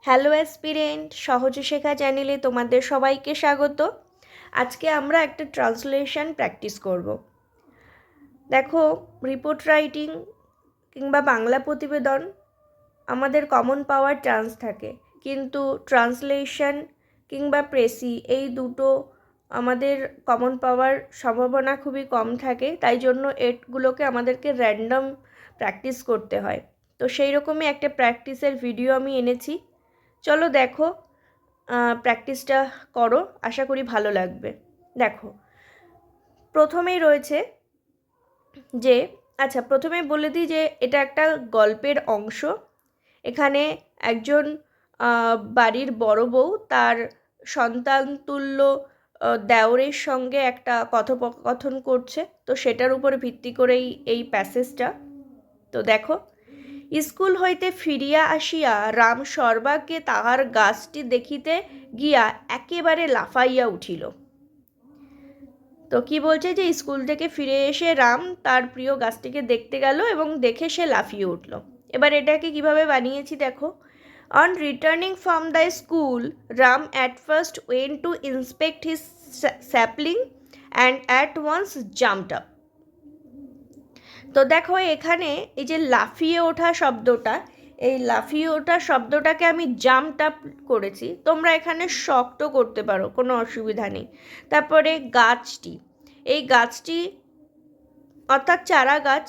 Hello aspirant, সহজ শেখা চ্যানেলে তোমাদের সবাইকে স্বাগত। আজকে আমরা একটা ট্রান্সলেশন প্র্যাকটিস করব। দেখো, রিপোর্ট রাইটিং কিংবা বাংলা প্রতিবেদন আমাদের কমন পাওয়ার চান্স থাকে, কিন্তু ট্রান্সলেশন কিংবা প্রেসি এই দুটো আমাদের কমন পাওয়ার সম্ভাবনা খুবই কম থাকে। তাই জন্য এগুলোকে আমাদেরকে র্যান্ডম প্র্যাকটিস করতে হয়। তো সেই রকমই একটা প্র্যাকটিসের ভিডিও আমি এনেছি, চলো দেখো, প্র্যাকটিসটা করো, আশা করি ভালো লাগবে। দেখো, প্রথমেই রয়েছে যে প্রথমে বলে দিই যে এটা একটা গল্পের অংশ। এখানে একজন বাড়ির বড় বউ তার সন্তানতুল্য দেওরের সঙ্গে একটা কথোপকথন করছে, তো সেটার উপর ভিত্তি করেই এই প্যাসেজটা। তো দেখো, স্কুল হইতে ফিরিয়া আসিয়া রাম সর্বাগ্রে তাহার গাছটি দেখিতে গিয়া একেবারে লাফাইয়া উঠিল। তো কি বলছে যে স্কুল থেকে ফিরে এসে রাম তার প্রিয় গাছটিকে দেখতে গেল এবং দেখে সে লাফিয়ে উঠল। এবার এটাকে কিভাবে বানিয়েছি দেখো। On returning from the school, Ram at first went to inspect his sapling and at once jumped up. তো দেখো, এখানে এই যে লাফিয়ে ওঠা শব্দটা, এই লাফিয়ে ওঠা শব্দটাকে আমি জাম্পড আপ করেছি। তোমরা এখানে শক্ত করতে পারো, কোনো অসুবিধা নেই। তারপরে গাছটি, এই গাছটি অর্থাৎ চারা গাছ।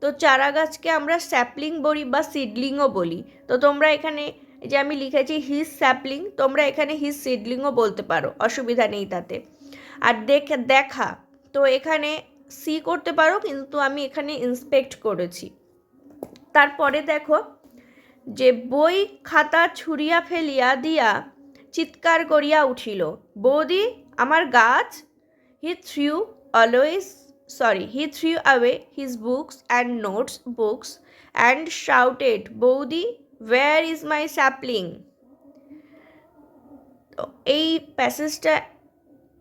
তো চারা গাছকে আমরা স্যাপলিং বলি বা সিডলিংও বলি। তো তোমরা এখানে যে আমি লিখেছি হিজ স্যাপলিং, তোমরা এখানে হিজ সিডলিংও বলতে পারো, অসুবিধা নেই তাতে। আর দেখা, তো এখানে সি করতে পারো, কিন্তু আমি এখানে ইন্সপেক্ট করেছি। তারপরে দেখো যে বই খাতা ছুঁড়িয়া ফেলিয়া দিয়া চিৎকার করিয়া উঠিল, বৌদি আমার গাছ। He threw away his books and notes books and shouted, বৌদি, where is my sapling? তো এই প্যাসেজটা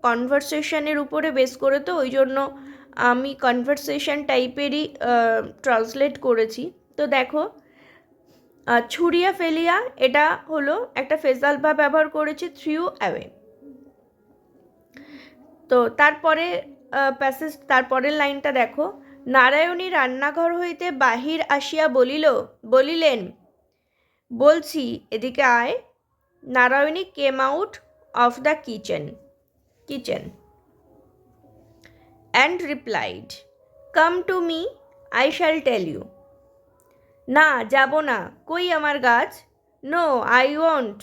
কনভারসেশনের উপরে বেস করে, তো ওই জন্য আমি কনভারসেশন টাইপেরই ট্রান্সলেট করেছি। তো দেখো, ছুঁড়িয়া ফেলিয়া এটা হলো একটা ফেজাল ভাব ব্যবহার করেছি, থ্রিউ অ্যাওয়ে। তো তারপরে তারপরের লাইনটা দেখো, নারায়ণী রান্নাঘর হইতে বাহির আসিয়া বলিলেন, বলছি এদিকে আয়। Narayani came out of the kitchen and replied, come to me, I shall tell you. না, যাব না। কই আমার গাছ? No, I won't.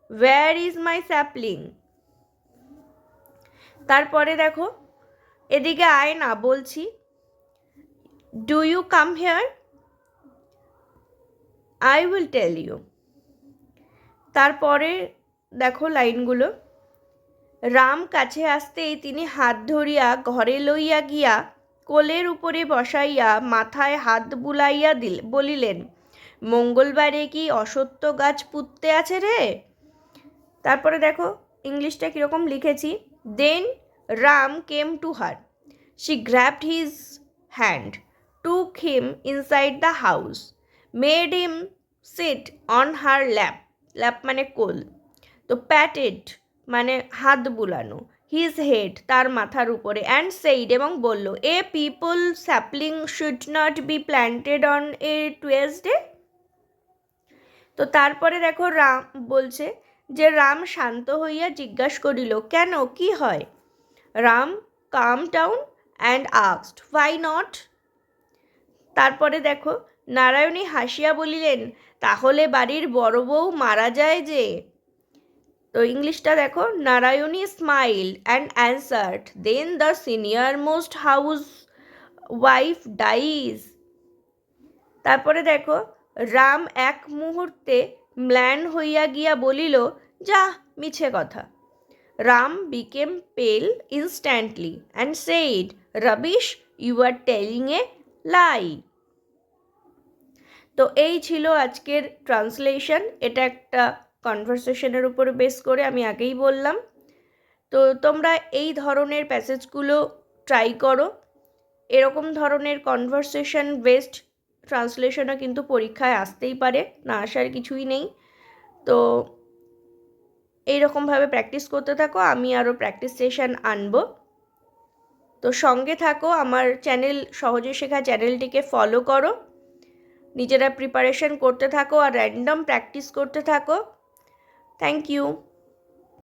Where is my sapling? তারপরে দেখো, এদিকে আয় না বলছি, do you come here, I will tell you. তারপরে দেখো লাইনগুলো, রাম কাছে আসতেই তিনি হাত ধরিয়া ঘরে লইয়া গিয়া কোলের উপরে বসাইয়া মাথায় হাত বুলাইয়া বলিলেন, মঙ্গলবারে কি অসত্য গাছ পুঁততে আছে রে? তারপরে দেখো ইংলিশটা কীরকম লিখেছি। Then Ram came to her, she grabbed his hand, took him inside the house, made him sit on her lap মানে কোল, তো প্যাটেড মানে হাত বুলানো, হিজ হেড তার মাথার উপরে, অ্যান্ড সেইড এবং বলল, a people sapling should not be planted on a Tuesday. তো তারপরে দেখো রাম বলছে যে রাম শান্ত হইয়া জিজ্ঞাসা করিল, কেন, কি হয়? Ram come down and asked, why not? তারপরে দেখো, নারায়ণী হাসিয়া বলিলেন, তাহলে বাড়ির বড় বউ মারা যায় যে। তো ইংলিশটা দেখো, Narayani smiled and answered, then the senior most housewife dies. তারপরে দেখো, রাম এক মুহূর্তে ম্লান হইয়া গিয়া বলিল, যা, মিছে কথা। Ram became pale instantly and said, rubbish, you are telling a lie. তো এই ছিল আজকের ট্রান্সলেশন। এটা একটা কনভারসেশনের উপরে বেস করে, আমি আগেই বললাম। তো তোমরা এই ধরনের প্যাসেজগুলো ট্রাই করো। এরকম ধরনের কনভারসেশন বেসড ট্রান্সলেশনও কিন্তু পরীক্ষায় আসতেই পারে, না আসার কিছুই নেই। তো এইরকমভাবে প্র্যাকটিস করতে থাকো, আমি আরও প্র্যাকটিস সেশন আনবো। তো সঙ্গে থাকো, আমার চ্যানেল সহজে শেখা চ্যানেলটিকে ফলো করো, নিজেরা প্রিপারেশন করতে থাকো আর র্যান্ডম প্র্যাকটিস করতে থাকো। Thank you.